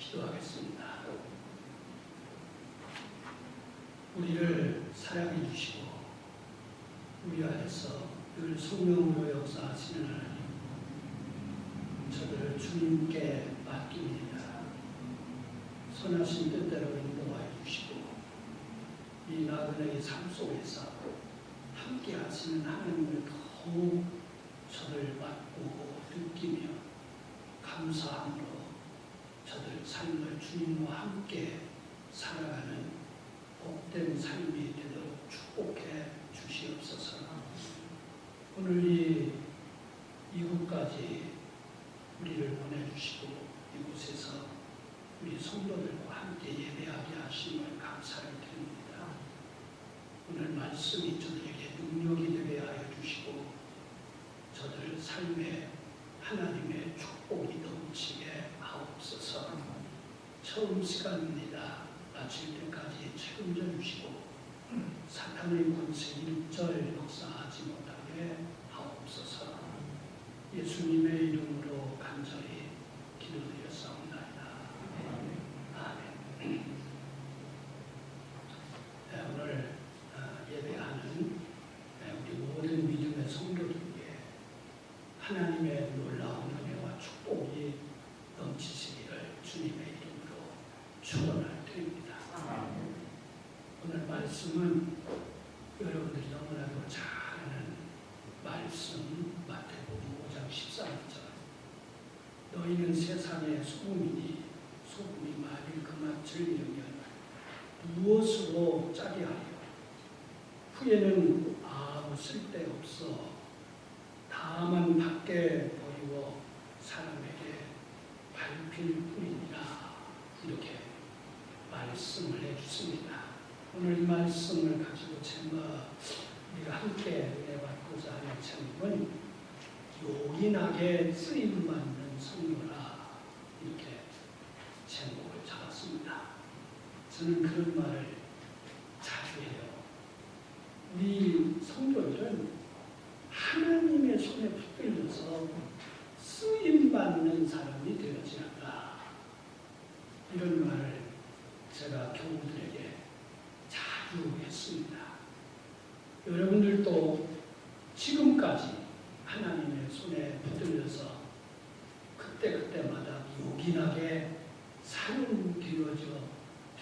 기도하겠습니다. 우리를 사랑해 주시고 우리 안에서 늘 성령으로 역사하시는 하나님, 저들을 주님께 맡깁니다. 선하신 뜻대로 인도하여 주시고 이 나그네의 삶 속에서 함께 하시는 하나님을 더욱 저를 맡고 느끼며 감사함으로 저들 삶을 주님과 함께 살아가는 복된 삶이 되도록 축복해 주시옵소서. 오늘 이곳까지 우리를 보내주시고 이곳에서 우리 성도들과 함께 예배하게 하심을 감사를 드립니다. 오늘 말씀이 저들에게 능력이 되게 하여 주시고 저들 삶에 하나님의 축복이 넘치게 하옵소서. 처음 시간입니다. 마칠 때까지 책임져 주시고 사탄의 권세 일절 역사하지 못하게 하옵소서. 예수님의 이름으로 간절히 기도드렸사옵나이다. 아멘. 네, 오늘 예배하는 우리 모든 믿음의 성도들에게 하나님의 놀라운 은혜와 축복이 넘치시기를 주님의 이름으로 축원을 드립니다. 오늘 말씀은 여러분들이 너무나도 잘 아는 말씀, 마태복음 5장 13절. 너희는 세상의 소금이니 소금이 만일 그 맛을 잃으면 무엇으로 짜게 하려? 후에는 아무 쓸데없어 다만 밖에 버리고 사람에게 밟힐 뿐이니라. 이렇게 말씀을 해주십니다. 오늘 이 말씀을 가지고 우리가 함께 은혜 받고자 하는 제목은 요긴하게 쓰임받는 성도라, 이렇게 제목을 잡았습니다. 저는 그런 말을 자주 해요. 우리 성도들은 하나님의 손에 붙들려서 쓰임받는 사람이 되어지 않는다. 이런 말을 제가 교우들에게 자주 했습니다. 여러분들도 지금까지 하나님의 손에 붙들려서 그때그때마다 요긴하게 사용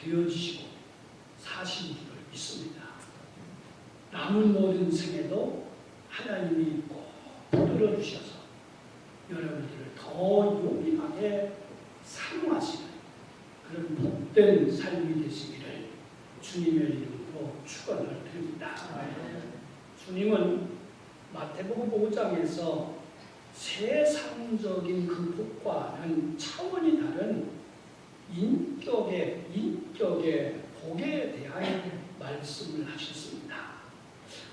되어지시고 사신 줄을 믿습니다. 남은 모든 생에도 하나님이 꼭 붙들어 주셔서 여러분들을 더 요긴하게 사용하시는 그런 복된 삶이 되시기를 주님의 이름으로 축원을 드립니다. 주님은 마태복음 5장에서 세상적인 그 복과는 차원이 다른 인격의 복에 대한 말씀을 하셨습니다.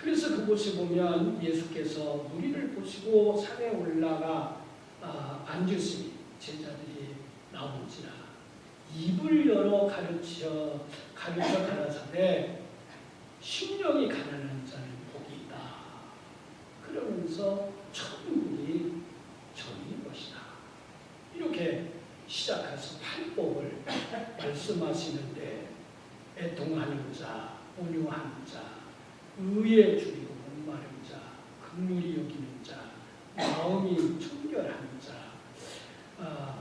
그래서 그곳에 보면 예수께서 무리를 보시고 산에 올라가 앉으시니 제자들이 나오는지라 입을 열어 가르쳐 가라사대 심령이 가난한 자는 복이 있다. 그러면서 천국이 저희인 것이다. 이렇게 시작해서 팔복을 말씀하시는데 애통하는 자, 온유한 자, 의에 줄이고 목마른 자, 긍휼히 여기는 자, 마음이 청결한 자,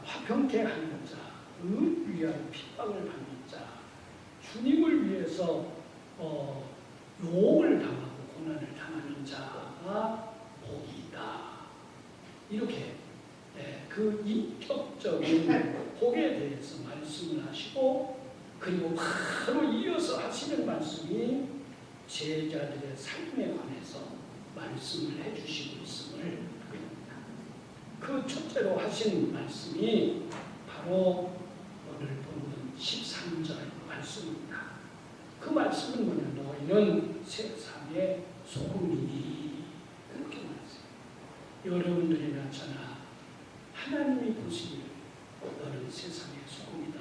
화평케 하는 자, 의를 위한 핍박을 받는 자, 주님을 위해서 욕을 당하고 고난을 당하는 자가 복이 있다. 이렇게 그 인격적인 복에 대해서 말씀을 하시고, 그리고 바로 이어서 하시는 말씀이 제자들의 삶에 관해서 말씀을 해주시고 있음을 보입니다. 그 첫째로 하신 말씀이 바로 오늘 본문 13절 말씀입니다. 그 말씀은 뭐냐? 너희는 세상의 소금이니. 그렇게 말했어요. 여러분들이 나타나 하나님이 보시기를 너는 세상의 소금이다.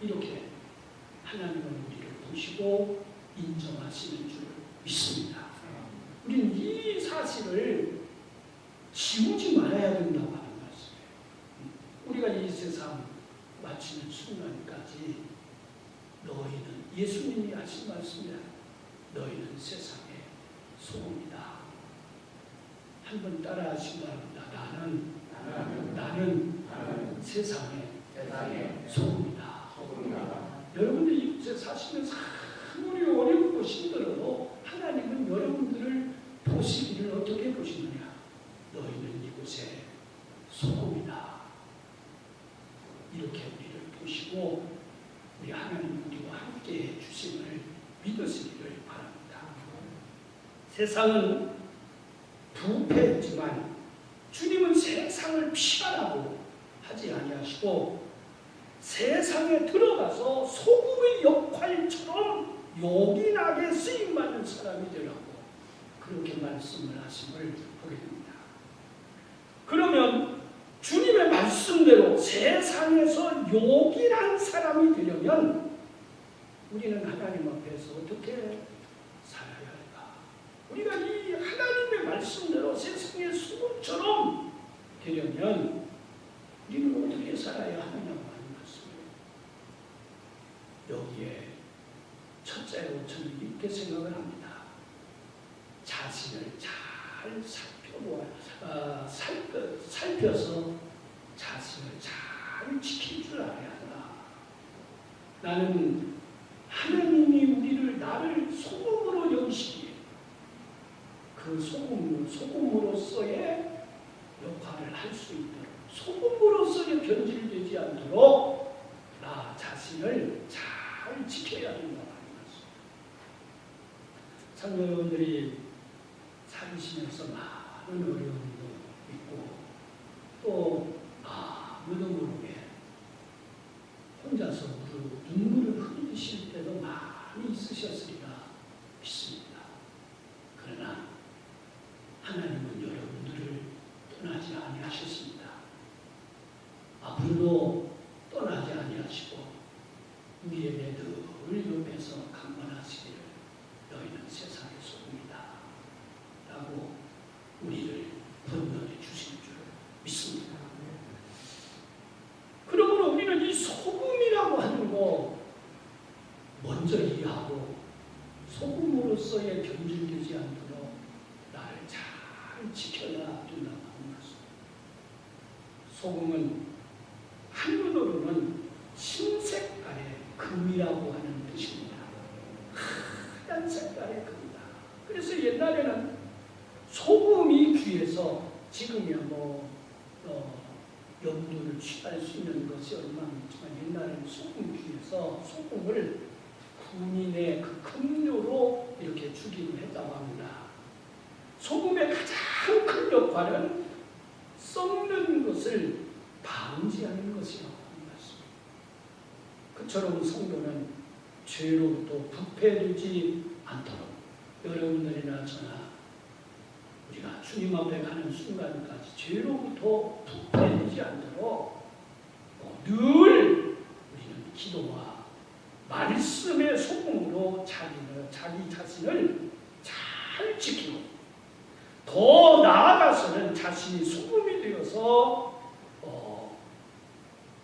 이렇게 하나님은 우리를 보시고 인정하시는 줄 믿습니다. 우리는 이 사실을 지우지 말아야 된다고 하는 말씀이에요. 우리가 이 세상 마치는 순간까지 너희는, 예수님이 하신 말씀이야. 너희는 세상의 소금이다. 한번 따라 하시기 바랍니다. 나는 세상의 소금이다. 여러분들 이곳에 사시면서 아무리 어렵고 힘들어도 하나님은 여러분들을 보시기를 어떻게 보시느냐? 너희는 이곳에 소금이다. 이렇게 우리를 보시고 우리 하나님 우리와 함께 해주심을 믿으시기를 바랍니다. 세상은 부패했지만 주님은 세상을 피하라고 하지 아니하시고 세상에 들어가서 소금의 역할처럼 요긴하게 쓰임받는 사람이 되라고 그렇게 말씀을 하심을 보게 됩니다. 그러면 주님의 말씀대로 세상에서 요긴한 사람이 되려면 우리는 하나님 앞에서 어떻게 살아야 할까? 우리가 이 하나님의 말씀대로 세상의 소금처럼 되려면 우리는 어떻게 살아야 하느냐고 하는 말씀이에요. 여기에 첫째로 저는 이렇게 생각을 합니다. 자신을 잘 살펴서 자신을 잘 지킬 줄 알아야 한다. 나는 하나님이 나를 소금으로 여기시기에 그 소금으로서의 역할을 할 수 있도록 소금으로서의 변질되지 않도록 나 자신을 잘 지켜야 된다고 하는 말씀. 참 여러분들이 살으시면서 많은 어려움도 있고 또 아무도 모르게 혼자서 눈물을 흘리실 때도 많이 있으셨으리라 믿습니다. 그러나 하나님은 여러분들을 떠나지 아니하셨습니다. 앞으로도 떠나지 아니하시고 우리에게 늘 옆에서 강권하시기를 너희는 세상의 소금이다 라고 우리를 번명해 주실 줄 믿습니다. 그러므로 우리는 이 소금이라고 하는 거 먼저 이해하고 소금으로서의 변질되지 않도록 나를 잘 지켜야 된다고 하는 말씀. 소금은 한문으로는 흰색깔의 금이라고 하는 뜻입니다. 하얀 색깔의 금이다. 그래서 옛날에는 소금이 귀해서 지금이야 염두를 취할 수 있는 것이 얼마나 있지만 옛날에는 소금 귀해서 소금을 군인의 그 급료로 이렇게 주기로 했다고 합니다. 소금의 가장 큰 역할은 썩는 것을 방지하는 것이라고 하는 말씀입니다. 그처럼 성도는 죄로부터 부패되지 않도록 여러분들이나 저나 우리가 주님 앞에 가는 순간까지 죄로부터 부패되지 않도록 늘 우리는 기도와 말씀의 소금으로 자기 자신을 잘 지키고 더 나아가서는 자신이 소금이 되어서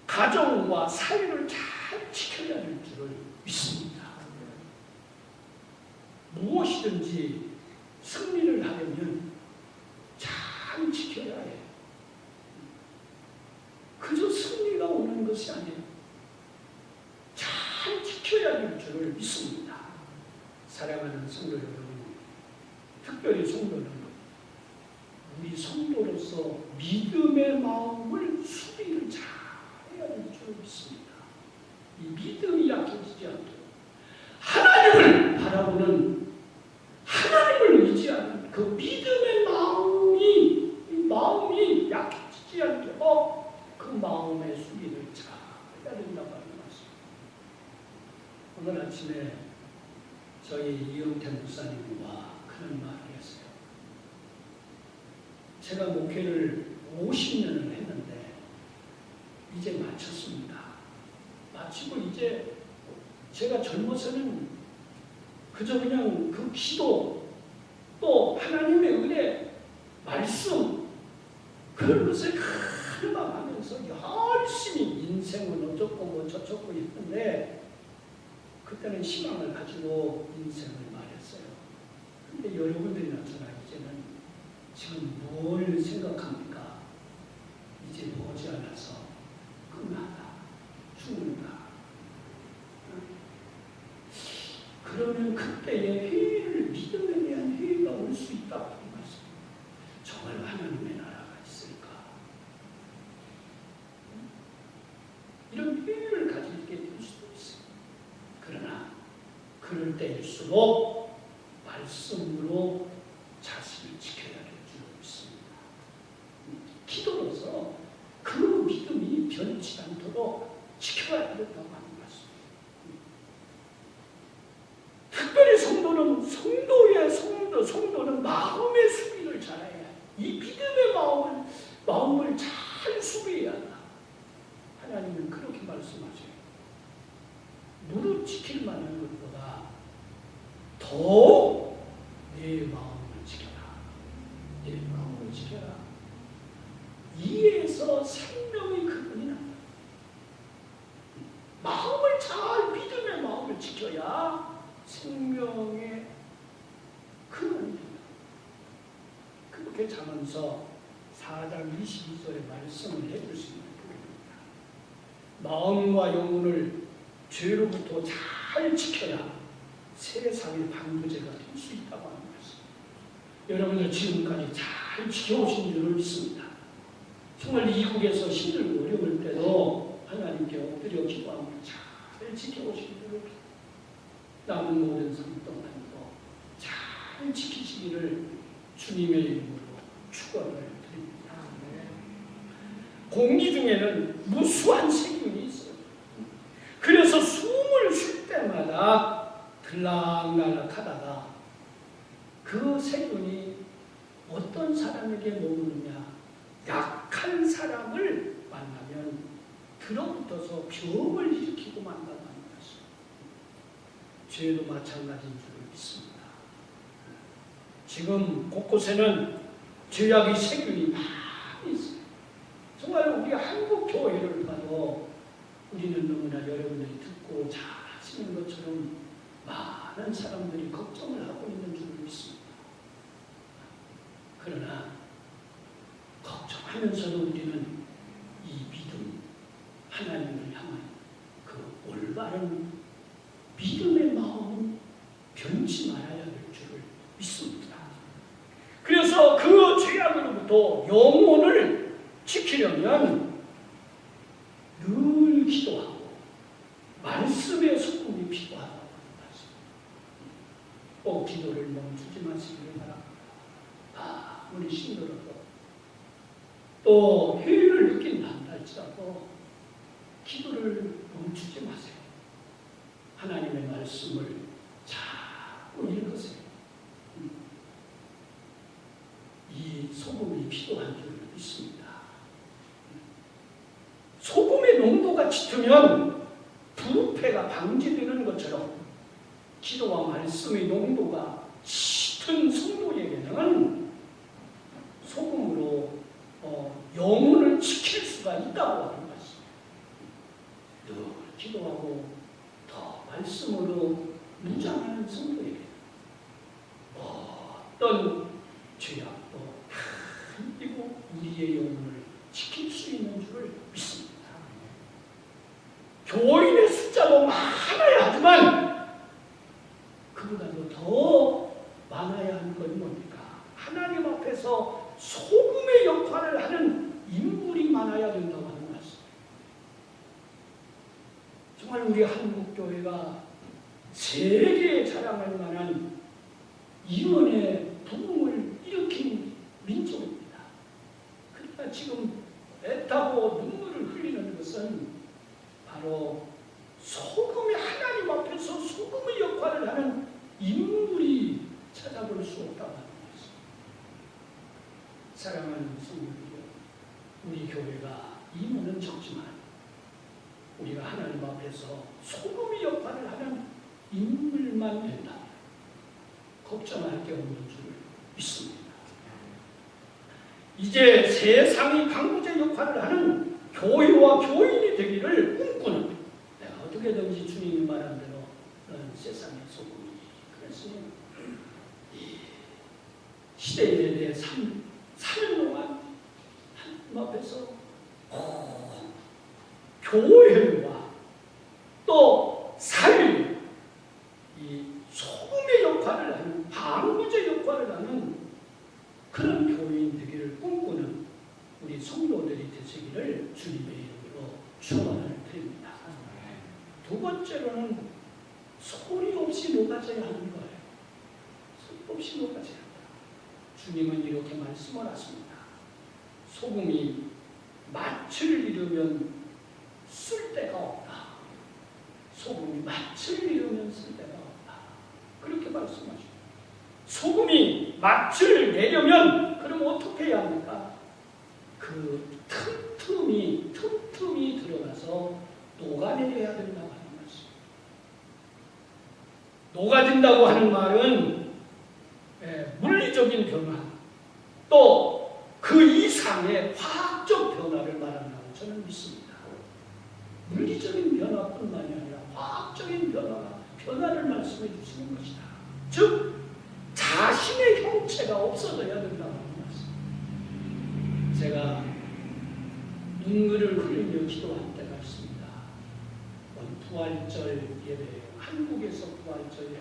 가정과 사회를 잘 지켜야 할 줄을 믿습니다. 무엇이든지 승리를 하려면 잘 지켜야 해. 그저 승리가 오는 것이 아니에요. 잘 지켜야 할 줄을 믿습니다. 사랑하는 성도 여러분, 특별히 성도는 우리 성도로서 믿음의 마음을 수리를 잘 해야 할 줄 믿습니다. 이 믿음이 약해지지 않도록 하나님을 바라보는 하나님을 의지하는 그 믿음의 마음이 약해지지 않도록 그 마음의 수리를 잘 해야 된다고 하는 말씀. 오늘 아침에 저희 이영태 목사님과 그런 말을 했어요. 제가 목회를 50년을 했는데 이제 마쳤습니다. 마치고 이제 제가 젊어서는 그저 그냥 그 기도 또 하나님의 은혜 말씀 그런 것에 절망하면서 열심히 인생은 어쩌고 뭐 저쩌고 했는데 그때는 희망을 가지고 인생을 말했어요. 근데 여러분들이나 저나 이제는 지금 뭘 생각합니까? 이제 머지않아서 끝나다, 죽는다. 그러면 그때의 회의를 믿음에 대한 회의가 올 수 있다고 하는 말씀. 정말 하나님의 나라가 있을까? 이런 회의를 가지게 될 수도 있어요. 그러나 그럴 때일수록 말씀으로 자신을 지켜야 될 줄 믿습니다. 기도로서 그 믿음이 변치 않도록 지켜야 된다고 합니다. 특별히 성도는 마음의 수비를 잘해야 해. 이 믿음의 마음을 잘 수비해야 한다. 하나님은 그렇게 말씀하셔요. 무릇 지킬 만한 것보다 더 내 마음을 지켜라. 내 마음을 지켜라. 이에서 생명의 근원이 난다. 마음을 잘 믿음의 마음을 지켜야 생명의 근원이 된다. 그렇게 잠언서 4장 22절의 말씀을 해줄 수 있는 부분입니다. 마음과 영혼을 죄로부터 잘 지켜야 세상의 방부제가 될 수 있다고 하는 말씀. 여러분들 지금까지 잘 지켜오신 줄을 믿습니다. 정말 이국에서 힘들고 어려울 때도 하나님께 엎드려 기도하며 잘 지켜오신 줄을 믿습니다. 남은 모든 삶 동안도 잘 지키시기를 주님의 이름으로 축원을 드립니다. 공기 중에는 무수한 세균이 있어요. 그래서 숨을 쉴 때마다 들락날락 하다가 그 세균이 어떤 사람에게 머무느냐, 약한 사람을 만나면 들어붙어서 병을 일으키고 만다고 합니다. 죄도 마찬가지인 줄 믿습니다. 지금 곳곳에는 죄악의 세균이 많이 있어요. 정말 우리 한국 교회를 봐도 우리는 너무나 여러분들이 듣고 잘 아시는 것처럼 많은 사람들이 걱정을 하고 있는 줄 믿습니다. 그러나 걱정하면서도 우리는 이 믿음, 하나님을 향한 그 올바른 믿음의 마음은 변치 말아야 될 줄을 믿습니다. 그래서 그 죄악으로부터 영혼을 지키려면 늘 기도하고 말씀의 소금이 필요하다고 합니다. 꼭 기도를 멈추지 마시기를 바랍니다. 아무리 힘들어도 또 회의를 느낀다 할지라도 기도를 멈추지 마세요. 하나님의 말씀을 자꾸 읽으세요. 이 소금이 필요한 줄 믿습니다. 소금의 농도가 짙으면 부패가 방지되는 것처럼 기도와 말씀의 농도가 짙은 성도에게는 소금으로 영혼을 지킬 수가 있다고 하는 것입니다. 늘 기도하고 더 말씀으로 무장하는 성도에게 어떤 죄악도 다 이기고 우리의 영혼을 지킬 수 있는 줄을 믿습니다. 교인의 숫자도 많아야 하지만 그보다도 더 많아야 하는 건 뭡니까? 하나님 앞에서 소금의 역할을 하는 인물이 많아야 된다고 하는 말씀. 정말 우리 한국교회가 세계에 자랑할 만한 이원의 부흥을 일으킨 민족입니다. 그러니까 지금 애타고 눈물을 흘리는 것은 바로 소금이 하나님 앞에서 소금의 역할을 하는 인물이 찾아볼 수 없다고 하는 것입니다. 사랑하는 성도들, 우리 교회가 인원은 적지만 우리가 하나님 앞에서 소금의 역할을 하는 인물만 된다면 걱정할 게 없는 줄 믿습니다. 이제 세상의 방부제 역할을 하는 교회와 교인이 되기를 꿈꾸는, 내가 어떻게든지 주님이 말한 대로 너는 세상의 소금이, 그랬으니 이 시대에 대해 3년 동안 하나님 앞에서 교회와 또 사회, 이 소금의 역할을 하는, 방부제 역할을 하는 그런 교인 되기를 꿈꾸는 우리 성도들이 되시기를 주님의 이름으로 축원을 드립니다. 두 번째로는 소리 없이 녹아져야 하는 거예요. 소리 없이 녹아져야 한다. 주님은 이렇게 말씀을 하십니다. 소금이 맛을 잃으면 쓸데가 없다. 소금이 맛을 잃으면 쓸데가 없다. 그렇게 말씀하십니다. 소금이 맛을 내려면 그럼 어떻게 해야 합니까? 그 틈틈이 들어가서 녹아내려야 된다고 하는 말씀. 녹아진다고 하는 말은 물리적인 변화, 또 그 이상의 화학적 변화를 말한다고 저는 믿습니다. 물리적인 변화뿐만이 아니라 화학적인 변화를 말씀해 주시는 것이다. 즉 자신의 형체가 없어져야 된다고 하는 말씀. 제가 눈물을 흘리며 기도한 때가 있습니다. 부활절 예배예요. 한국에서 부활절 예배,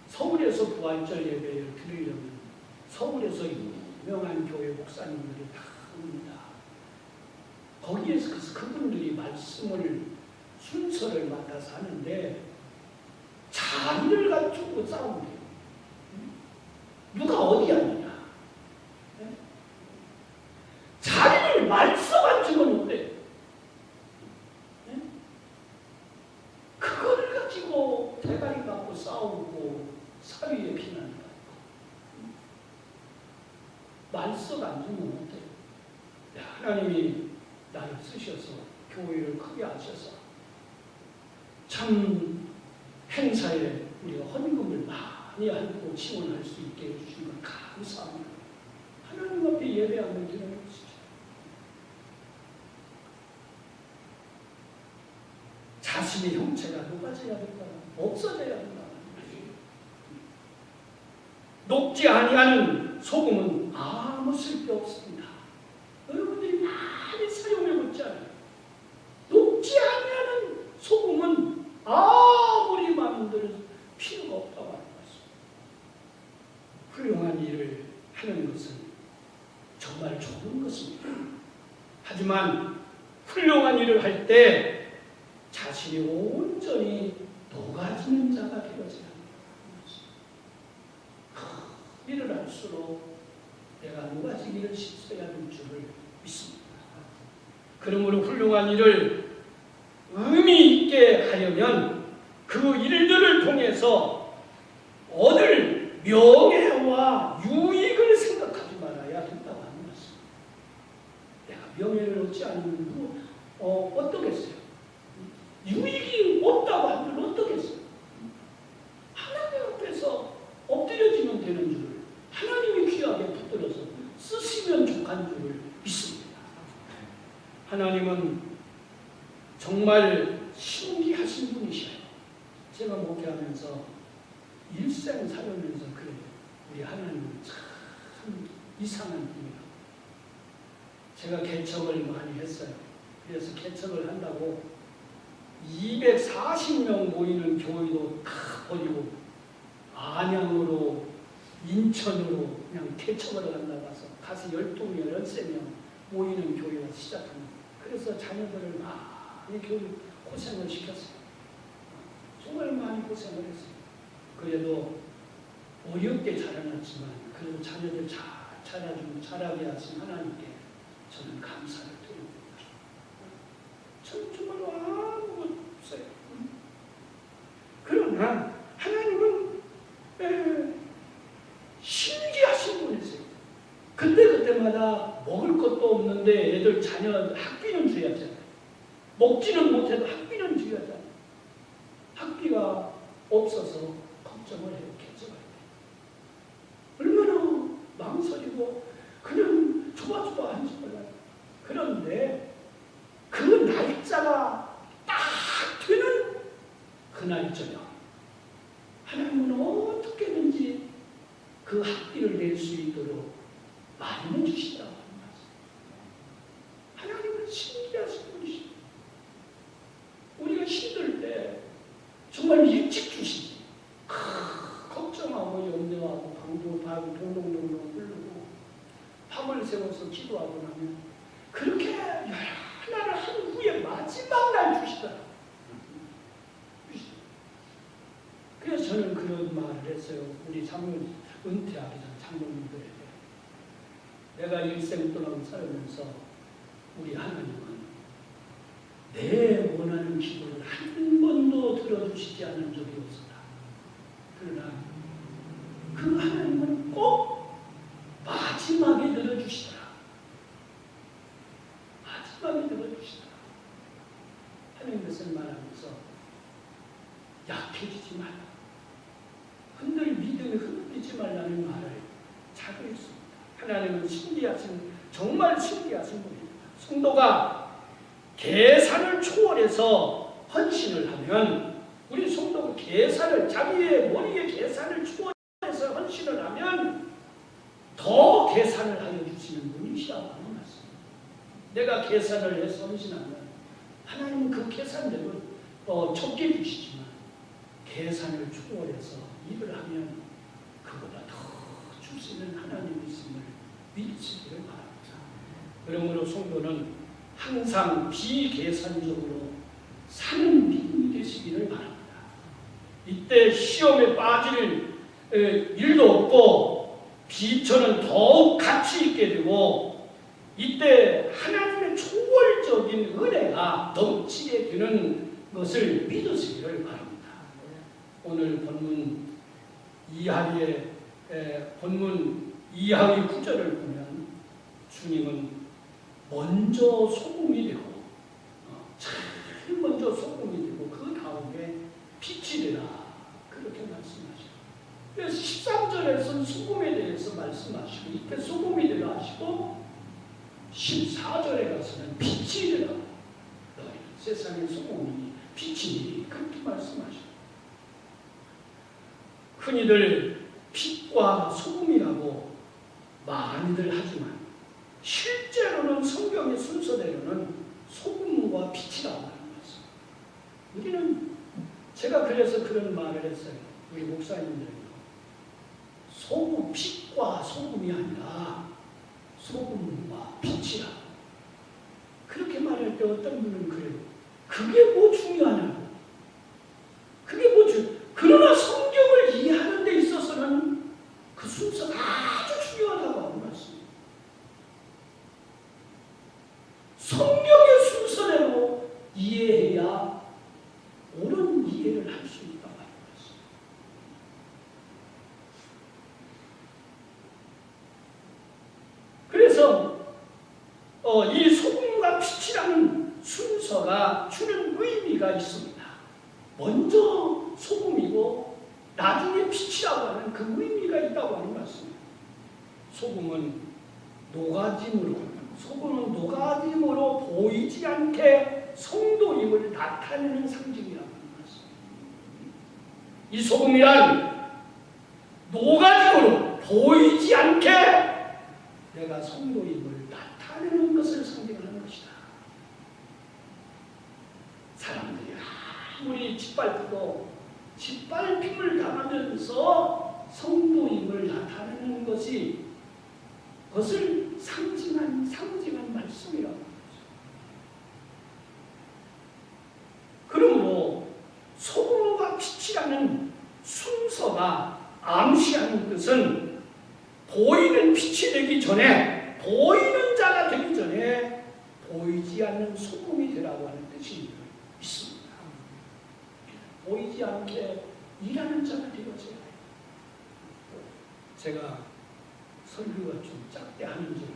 서울에서 부활절 예배를 드리려면 서울에서 유명한 교회 목사님들이 다 옵니다. 거기에서 그분들이 말씀을 순서를 맡아서 하는데 자리를 갖추고 싸우는 거예요. 누가 어디 앉느냐. 자리를 말써가지고는 어때요? 그거를 가지고 대가리 갖고 싸우고 사위에 피난다. 말써가 안 주면 어때요? 하나님이 나를 쓰셔서 교회를 크게 하셔서 참 행사에 우리가 헌금을 많이 하고 지원할 수 있게 해주신 걸 감사합니다. 하나님 앞에 예배하는 기도를 해주시죠. 자신의 형체가 녹아져야 된다. 없어져야 된다. 녹지 아니하는 소금은 아무 쓸데 없습니다. 여러분들이 많이 사용해 보잖아요. 녹지 아니하는 소금은 아무리 만들어도 필요가 없다고 하는 것입니다. 훌륭한 일을 하는 것은 정말 좋은 것입니다. 하지만 훌륭한 일을 할 때 자신이 온전히 녹아지는 자가 되어져야 합니다. 일을 할수록 내가 녹아지기를 싫어야 하는 줄을 믿습니다. 그러므로 훌륭한 일을 의미 있게 하려면 그 일들을 통해서 얻을 명예와 유익을 생각하지 말아야 된다고 하는 것입니다. 내가 명예를 얻지 않으면 어떻겠어요? 유익이 없다고 하면 어떻겠어요? 하나님 앞에서 엎드려지면 되는 줄을, 하나님이 귀하게 붙들어서 쓰시면 족한 줄을 믿습니다. 하나님은 정말 신기하신 분이셔요. 제가 목회하면서 일생 살면서 그래요. 우리 하나님은 참 이상한 분이에요. 제가 개척을 많이 했어요. 그래서 개척을 한다고 240명 모이는 교회도 다 버리고 안양으로, 인천으로 그냥 개척을 한다고 해서 가서 12명, 13명 모이는 교회가 시작합니다. 그래서 자녀들을 많이 교육 고생을 시켰어요. 정말 많이 고생을 했어요. 그래도 어렵게 자라났지만 그래도 자녀들 자라게 하신 하나님께 저는 감사를 드립니다. 저는 정말 아무것도 없어요. 그러나 하나님은 신기하신 분이세요. 그때마다 먹을 것도 없는데 애들 자녀 학비는 줘야잖아요. 먹지는 못해도 학비는 줘야잖아요. 학비가 없어서 걱정을 해요. 개척을 해요. 얼마나 망설이고 그냥 좋아한지 몰라요. 나와서 기도하고 나면 그렇게 하나를 한 후에 마지막 날 주시더라. 그래서 저는 그런 말을 했어요. 우리 장로님, 은퇴하기 전 장로님들에게. 내가 일생 동안 살면서 우리 하나님은 내 원하는 기도를 한 번도 들어주시지 않은 적이 없었다. 그러나 그 하나님은 꼭 마지막에 들어주시더라. 마지막에 들어주시더라. 하나님 것을 말하면서 약해지지 말라. 믿음이 흔들리지 말라는 말을 자꾸 했습니다. 하나님은 신기하신, 정말 신기하신 분입니다. 성도가 계산을 초월해서 헌신을 하면, 우리 성도가 계산을, 자기의 머리의 계산을 초월해서 헌신을 하면 더 계산을 하여 주시는 분이시라고 하는 말씀입니다. 내가 계산을 해서 헌신하면 하나님은 그 계산대로 적게 주시지만, 계산을 초월해서 일을 하면 그보다 더 주시는 하나님이심을 믿으시기를 바랍니다. 그러므로 성도는 항상 비계산적으로 사는 믿음이 되시기를 바랍니다. 이때 시험에 빠질 일도 없고 비천은 더욱 가치 있게 되고, 이때 하나님의 초월적인 은혜가 넘치게 되는 것을 믿으시기를 바랍니다. 오늘 본문 이하의 본문 이하의 구절을 보면 주님은 먼저 소금이 되고, 제일 먼저 소금이 되고 그 다음에 빛이 되라, 그렇게 말씀하시고, 그래서 13절에서는 소금에 대해서 말씀하시고, 이때 소금이 되라 하시고 14절에 가서는 빛이 되라, 너희 세상의 소금이 빛이니, 그렇게 말씀하시고, 흔히들 빛과 소금이라고 많이들 하지만 실제로는 성경의 순서대로는 소금과 빛이라고 하는 것입니다. 우리는, 제가 그래서 그런 말을 했어요. 우리 목사님들에게 빛과 소금이 아니라 소금과 빛이라, 그렇게 말할 때 어떤 분은 그래요. 그게 뭐 중요하냐고. 그게 뭐 그러나 성경을 이해하는 데 있어서는 그 순서가 아주 중요하다고 하는 말씀입니다. 성경의 순서대로 이해해야 옳은 이해를 할 수 있다고 하는 말씀입니다. 그래서 이 소금과 빛이라는 순서가 주는 의미가 있습니다. 먼저 소금이고 나중에 빛이라고 하는 그 의미가 있다고 하는 말씀입니다. 소금은 녹아짐으로 보이지 않게 성도임을 나타내는 상징이라고 하는 말씀입니다. 이 소금이란 녹아짐으로 보이지 않게 내가 성도임을 나타내는 것을 상징하는 것이다. 사람들이 아무리 짓밟힘을 당하면서 성도임을 나타내는 것이, 그것을 상징한 말씀이라고 합니다. 그러므로 소금과 빛이라는 순서가 암시하는 것은 보이는 빛이 되기 전에, 보이는 자가 되기 전에 보이지 않는 소금이 되라고 하는 뜻이 있습니다. 보이지 않게 일하는 자가 되어져야 해요. 제가 설교가 좀 짧게 하는 줄,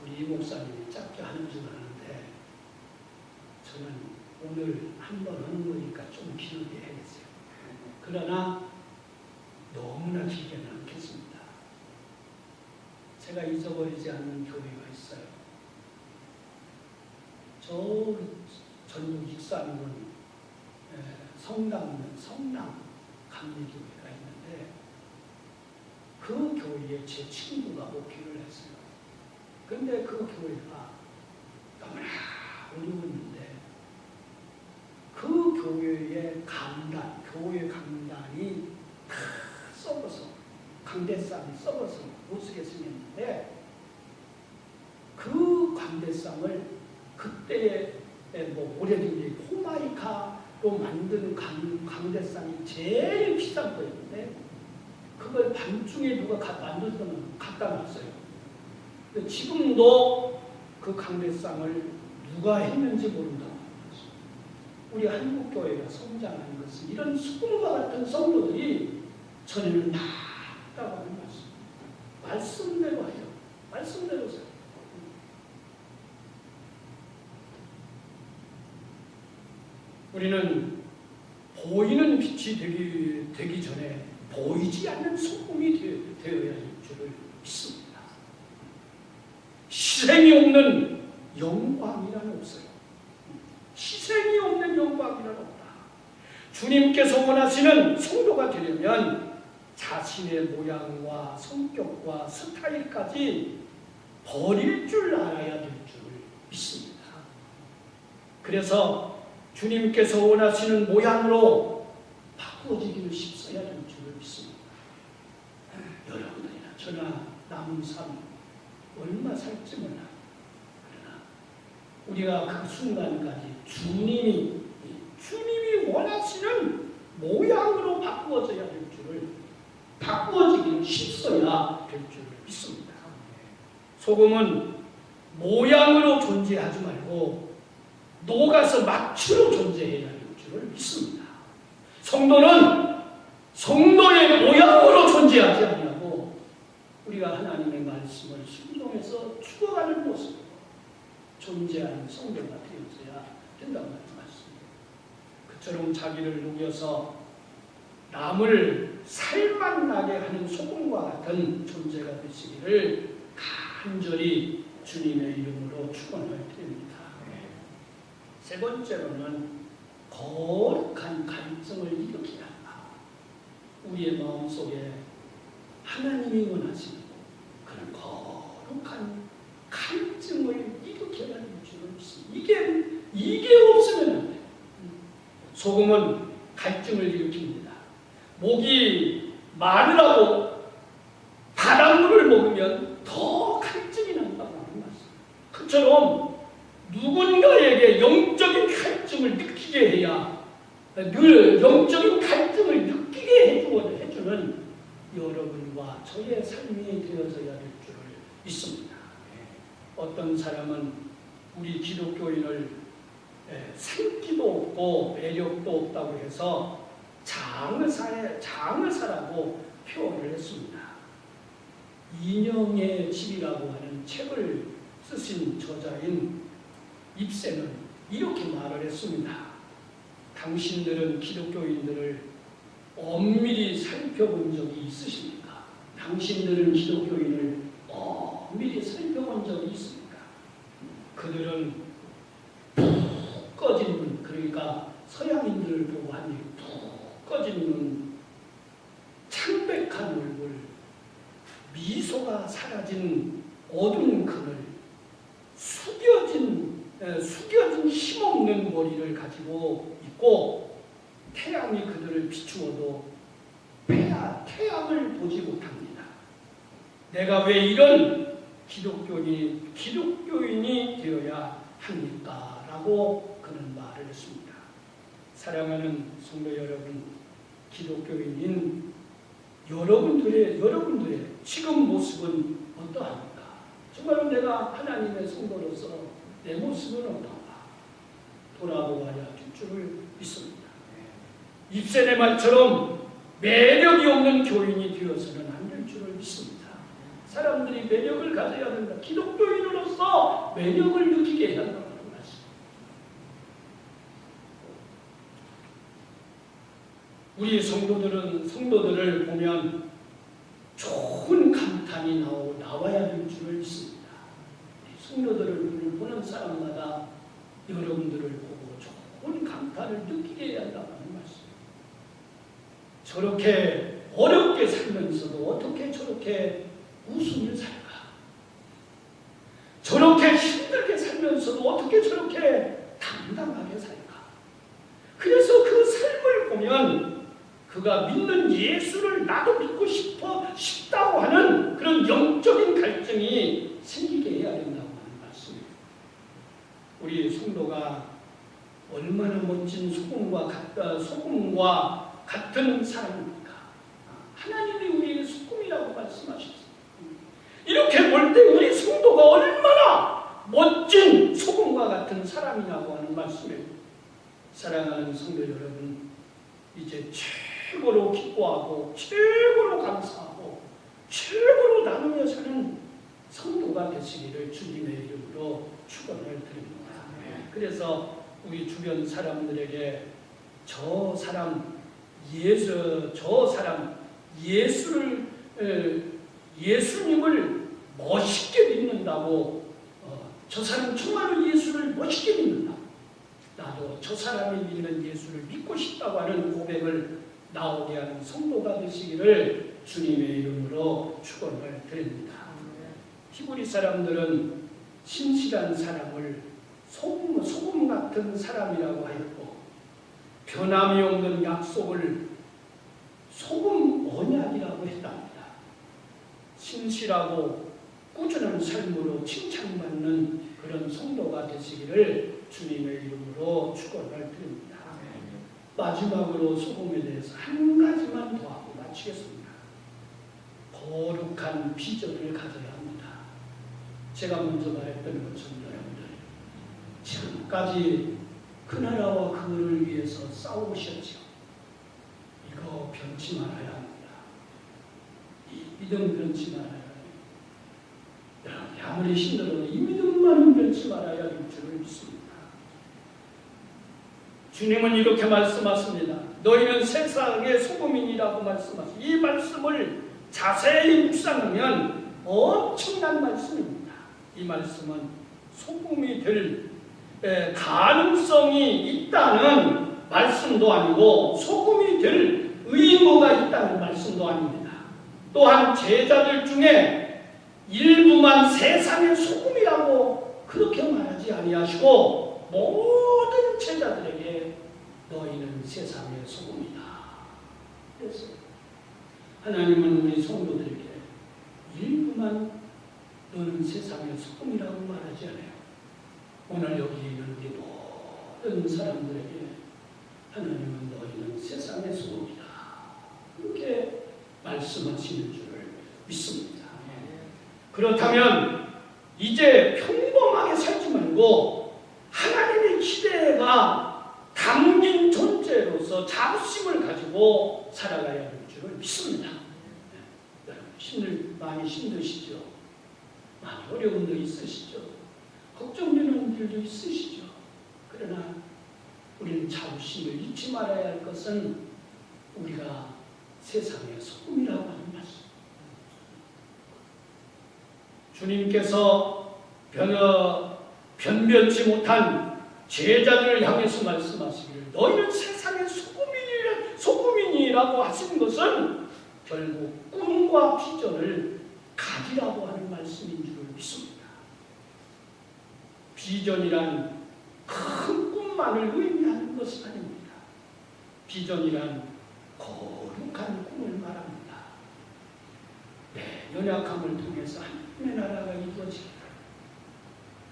우리 이 목사님이 짧게 하는 줄 아는데, 저는 오늘 한번 하는 거니까 좀 길게 해야겠어요. 그러나 너무나 길게는 않겠습니다. 제가 잊어버리지 않는 교회가 있어요. 저 전북 익산군 성남 감리교회가 있는데, 그 교회에 제 친구가 목회를 했어요. 근데 그 교회가 너무나 어려웠는데, 그 교회 강단이 다 썩어서, 강대상이 썩어서 못쓰게 생겼는데, 그 광대상을 그때의 오래된 호마이카로 만든 광대상이 제일 비싼 거였는데 그걸 밤중에 누가 만들더만 갖다 놨어요. 근데 지금도 그 강대상을 누가 했는지 모른다고 합니다. 우리 한국교회가 성장하는 것은 이런 수금과 같은 성도들이 전에는 많다고 하는 말씀. 말씀대로 해요. 말씀대로 살아요. 우리는 보이는 빛이 되기 전에 보이지 않는 소금이 되어야 할 줄을 믿습니다. 희생이 없는 영광이란 없어요. 희생이 없는 영광이란 없다. 주님께서 원하시는 성도가 되려면 자신의 모양과 성격과 스타일까지 버릴 줄 알아야 될 줄을 믿습니다. 그래서 주님께서 원하시는 모양으로 바꾸어지기를 쉽어야 될 줄을 믿습니다. 여러분들이나 저나 남은 삶 얼마 살지 몰라. 그러나 우리가 그 순간까지 주님이 원하시는 모양으로 바꾸어져야 될 줄을, 바꾸어지기를 쉽어야 될 줄을 믿습니다. 소금은 모양으로 존재하지 말고 녹아서 맛으로 존재해야 할 줄을 믿습니다. 성도는 성도의 모양으로 존재하지 않냐고 우리가 하나님의 말씀을 순종해서 죽어가는 모습으로 존재하는 성도가 되어져야 된다고 말씀하십니다. 그처럼 자기를 녹여서 남을 살맛나게 하는 소금과 같은 존재가 되시기를 간절히 주님의 이름으로 축원을 드립니다. 세 번째로는 거룩한 갈증을 일으키라. 우리의 마음속에 하나님이 원하시는 그런 거룩한 갈증을 일으켜야 할 줄을 믿습니다. 이게 없으면 안 돼요. 소금은 갈증을 일으킵니다. 목이 마르라고 바닷물을 먹으면 더 갈증이 난다고 하는 말씀. 그처럼 누군가에게 영적인 갈증을 느끼게 해야 늘 영적인 갈증을 느끼게 해주는 여러분과 저의 삶이 되어져야 될 줄을 믿습니다. 어떤 사람은 우리 기독교인을 생기도 없고 매력도 없다고 해서 장의사라고 표현을 했습니다. 인형의 집이라고 하는 책을 쓰신 저자인 입세는 이렇게 말을 했습니다. 당신들은 기독교인들을 엄밀히 살펴본 적이 있으십니까? 당신들은 기독교인을 엄밀히 살펴본 적이 있습니까? 그들은 푹 꺼진 눈, 그러니까 서양인들을 보고 하니 푹 꺼진 눈, 창백한 얼굴, 미소가 사라진 어두운 그늘, 숙여진 힘없는 머리를 가지고 있고 태양이 그들을 비추어도 태양을 보지 못합니다. 내가 왜 이런 기독교인이 되어야 합니까? 라고 그는 말을 했습니다. 사랑하는 성도 여러분, 기독교인인 여러분들의 지금 모습은 어떠합니까? 정말로 내가 하나님의 성도로서 내 모습은 어떤가? 돌아보아야 할 줄을 믿습니다. 입센의 말처럼 매력이 없는 교인이 되어서는 안 될 줄을 믿습니다. 사람들이 매력을 가져야 된다. 기독교인으로서 매력을 느끼게 해야 한다는 말씀. 우리 성도들을 보면 좋은 감탄이 나와야 될 줄을 믿습니다. 성도들을 보는 사람마다 여러분들을 보고 좋은 감탄을 느끼게 해야 한다는 말씀. 저렇게 어렵게 살면서도 어떻게 저렇게 웃으며 살까? 저렇게 힘들게 살면서도 어떻게 저렇게 당당하게 살까? 그래서 그 삶을 보면 그가 믿는 예수를 나도 믿고 싶다고 하는 그런 영적인 갈증이 생기게 해야 된다고 하는 말씀입니다. 우리 성도가 얼마나 멋진 소금과 같은 사람입니까? 하나님이 우리의 소금이라고 말씀하셨습니다. 이렇게 볼 때 우리 성도가 얼마나 멋진 소금과 같은 사람이라고 하는 말씀이에요. 사랑하는 성도 여러분, 이제 최고로 기뻐하고 최고로 감사하고 최고로 나누며 사는 성도가 되시기를 주님의 이름으로 축원을 드립니다. 그래서 우리 주변 사람들에게 저 사람 예수님을 멋있게 믿는다고, 저 사람 정말로 예수를 멋있게 믿는다, 나도 저 사람이 믿는 예수를 믿고 싶다고 하는 고백을 나오게 하는 성도가 되시기를 주님의 이름으로 축원을 드립니다. 히브리 사람들은 신실한 사람을 소금 같은 사람이라고 하였고, 변함이 없는 약속을 소금 언약이라고 했답니다. 신실하고 꾸준한 삶으로 칭찬받는 그런 성도가 되시기를 주님의 이름으로 축원을 드립니다. 마지막으로 소금에 대해서 한 가지만 더 하고 마치겠습니다. 거룩한 비전을 가져야 합니다. 제가 먼저 말했던 것처럼 여러분들, 지금까지 그 나라와 그를 위해서 싸우셨죠. 이거 변치 말아야 합니다. 이 믿음 변치 말아야 합니다. 여러분이 아무리 힘들어도 이 믿음만은 변치 말아야 할 줄을 믿습니다. 주님은 이렇게 말씀하십니다. 너희는 세상의 소금이라고 말씀하십니다. 이 말씀을 자세히 묵상하면 엄청난 말씀입니다. 이 말씀은 소금이 될 가능성이 있다는 말씀도 아니고 소금이 될 의무가 있다는 말씀도 아닙니다. 또한 제자들 중에 일부만 세상의 소금이라고 그렇게 말하지 아니하시고 모든 제자들에게 너희는 세상의 소금이다. 그래서 하나님은 우리 성도들에게 일부만 너는 세상의 소금이라고 말하지 않아요. 오늘 여기 있는 우리 모든 사람들에게 하나님은 너희는 세상의 소금이다, 이렇게 말씀하시는 줄을 믿습니다. 그렇다면 이제 평범하게 살지 말고 하나님의 기대가 담긴 존재로서 자부심을 가지고 살아가야 할 줄을 믿습니다. 많이 힘드시죠? 많이 어려움도 있으시죠? 걱정되는 일도 있으시죠? 그러나 우리는 자부심을 잊지 말아야 할 것은 우리가 세상의 소금이라고 하는 말씀. 주님께서 변변치 못한 제자들을 향해서 말씀하시기를 너희는 세상의 소금이니라고 하시는 것은 결국 꿈과 비전을 가지라고 하는 말씀인 줄을 믿습니다. 비전이란 큰 꿈만을 의미하는 것이 아닙니다. 비전이란 거룩한 꿈을 말합니다. 내 연약함을 통해서 하나님의 나라가 이루어지기를,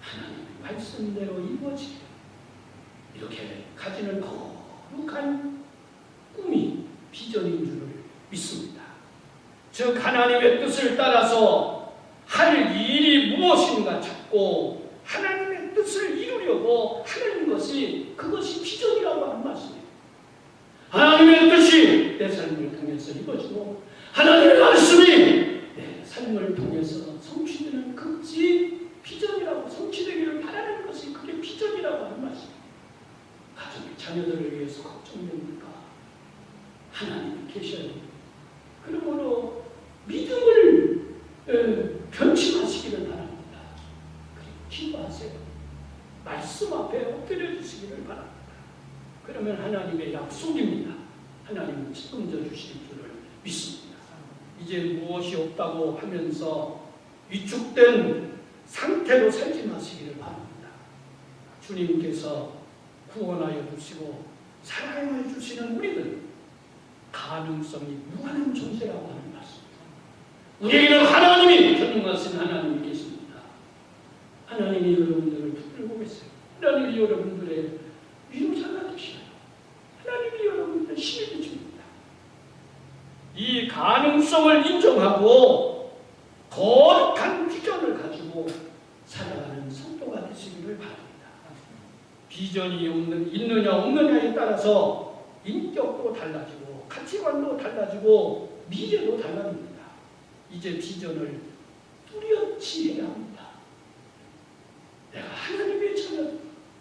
하나님의 말씀대로 이루어지기를, 이렇게 가지는 거룩한 꿈이 비전인 줄을 믿습니다. 즉 하나님의 뜻을 따라서 할 일이 무엇인가 찾고 하나님의 뜻을 이루려고 하는 것이, 그것이 비전이라고 하는 말씀이에요. 하나님의 뜻이 내 삶을 통해서 이루어지고 하나님의 말씀이 내 삶을 통해서 성취되는 그것이 비전이라고, 성취되기를 바라는 것이 그게 비전이라고 하는 말씀이에요. 가정의 자녀들을 위해서 걱정됩니까? 하나님이 계셔야 됩니다. 그러므로 믿음을 변치 마시기를 바랍니다. 기도하세요. 말씀 앞에 엎드려 주시기를 바랍니다. 그러면 하나님의 약속입니다. 하나님은 책임져 주실 줄을 믿습니다. 이제 무엇이 없다고 하면서 위축된 상태로 살지 마시기를 바랍니다. 주님께서 구원하여 주시고 사랑해 주시는 우리들, 가능성이 무한한 존재라고 하는 말씀입니다. 우리에게는 하나님이 전능하신 하나님이 계십니다. 하나님이 여러분들을 붙들고 계세요. 하나님이 여러분들의 위로자가 되시나요? 하나님이 여러분들의 힘이 되십니다. 이 가능성을 인정하고 거룩한 비전을 가지고 살아가는 성도가 되시기를 바랍니다. 비전이 있느냐 없느냐에 따라서 인격도 달라지고 가치관도 달라지고 미래도 달라집니다. 이제 비전을 뚜렷이 해야 합니다. 내가 하나님의 자녀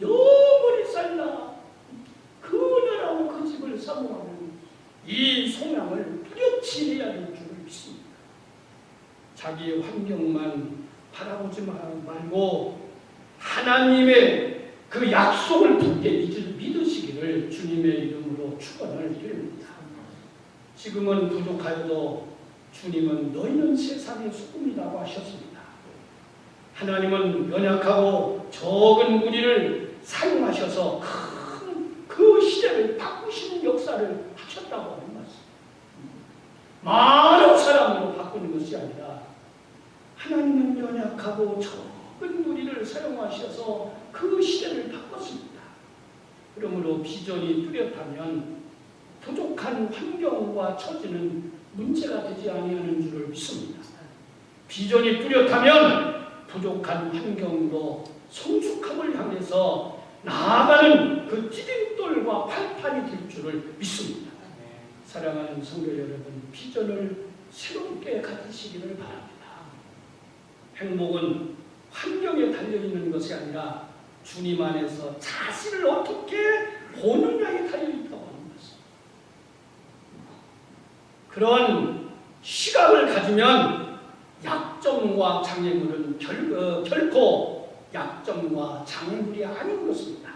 영원히 살라 그 나라와 그 집을 사모하는 이 소망을 뚜렷이 해야 될 줄을 믿습니다. 자기의 환경만 바라보지 말고 하나님의 그 약속을 굳게 믿으시기를 주님의 이름으로 축원을 드립니다. 지금은 부족하여도 주님은 너희는 세상의 소금이라고 하셨습니다. 하나님은 연약하고 적은 무리를 사용하셔서 그 시대를 바꾸시는 역사를 하셨다고 하는 말씀. 많은 사람으로 바꾸는 것이 아니라 하나님은 연약하고 적은 무리를 사용하셔서 그 시대를 바꿨습니다. 그러므로 비전이 뚜렷하면 부족한 환경과 처지는 문제가 되지 아니하는 줄을 믿습니다. 비전이 뚜렷하면 부족한 환경도 성숙함을 향해서 나아가는 그 디딤돌과 발판이 될 줄을 믿습니다. 사랑하는 성도 여러분, 비전을 새롭게 가지시기를 바랍니다. 행복은 환경에 달려있는 것이 아니라 주님 안에서 자신을 어떻게 보느냐에 달려있다고 하는 것입니다. 그런 시각을 가지면 약점과 장애물은 결코 약점과 장애물이 아닌 것입니다.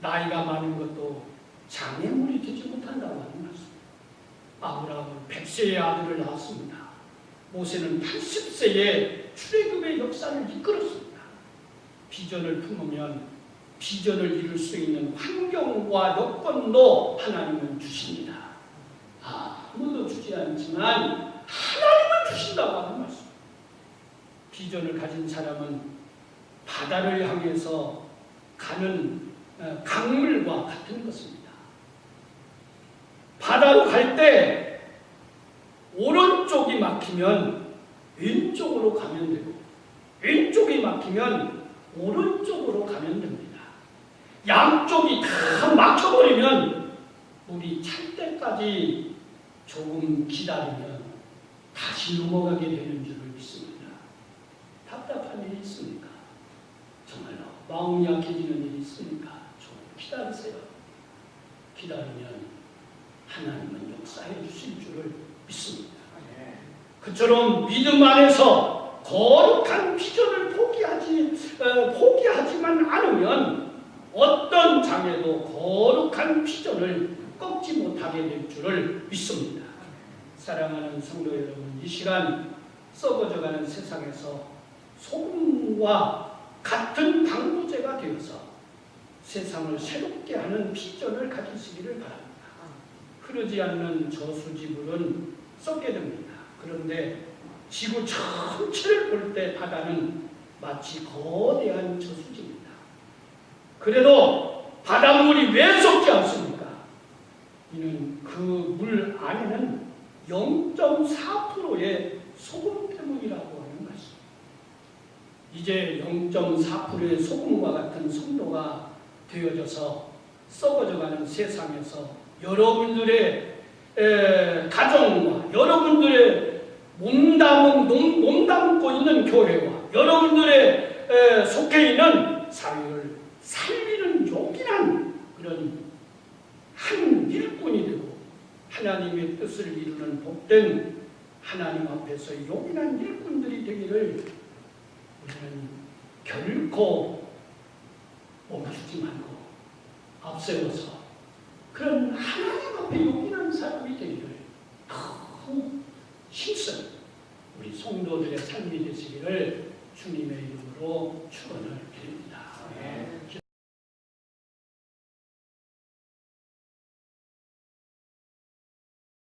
나이가 많은 것도 장애물이 되지 못한다고 하는 것입니다. 아브라함은 100세의 아들을 낳았습니다. 모세는 80세에 출애굽의 역사를 이끌었습니다. 비전을 품으면 비전을 이룰 수 있는 환경과 여건도 하나님은 주십니다. 아무도 주지 않지만 하나님은 주신다고 하는 말씀. 비전을 가진 사람은 바다를 향해서 가는 강물과 같은 것입니다. 바다로 갈 때 오른쪽이 막히면 왼쪽으로 가면 되고 왼쪽이 막히면 오른쪽으로 가면 됩니다. 양쪽이 다 막혀버리면 물이 찰 때까지 조금 기다리면 다시 넘어가게 되는 줄을 믿습니다. 답답한 일이 있습니까? 정말로 마음이 약해지는 일이 있습니까? 좀 기다리세요. 기다리면 하나님은 역사해 주실 줄을 믿습니다. 그처럼 믿음 안에서 거룩한 비전을 포기하지만 않으면 어떤 장애도 거룩한 비전을 꺾지 못하게 될 줄을 믿습니다. 사랑하는 성도 여러분, 이 시간 썩어져가는 세상에서 소금과 같은 방부제가 되어서 세상을 새롭게 하는 비전을 가지시기를 바랍니다. 흐르지 않는 저수지물은 썩게 됩니다. 그런데 지구 전체를 볼 때 바다는 마치 거대한 저수지입니다. 그래도 바닷물이 왜 썩지 않습니까? 이는 그 물 안에는 0.4%의 소금 때문이라고 하는 것입니다. 이제 0.4%의 소금과 같은 성도가 되어져서 썩어져가는 세상에서 여러분들의 가정과 여러분들의 몸담고 있는 교회와 여러분들의 속해 있는 사회를 살리는 요긴한 그런 한 일꾼이 되고 하나님의 뜻을 이루는 복된 하나님 앞에서 요긴한 일꾼들이 되기를 우리는 결코 멈추지 말고 앞세워서 그런 하나님 앞에 요긴한 사람이 되기를 더 힘써 우리 성도들의 삶이 되시기를 주님의 이름으로 축원을 드립니다.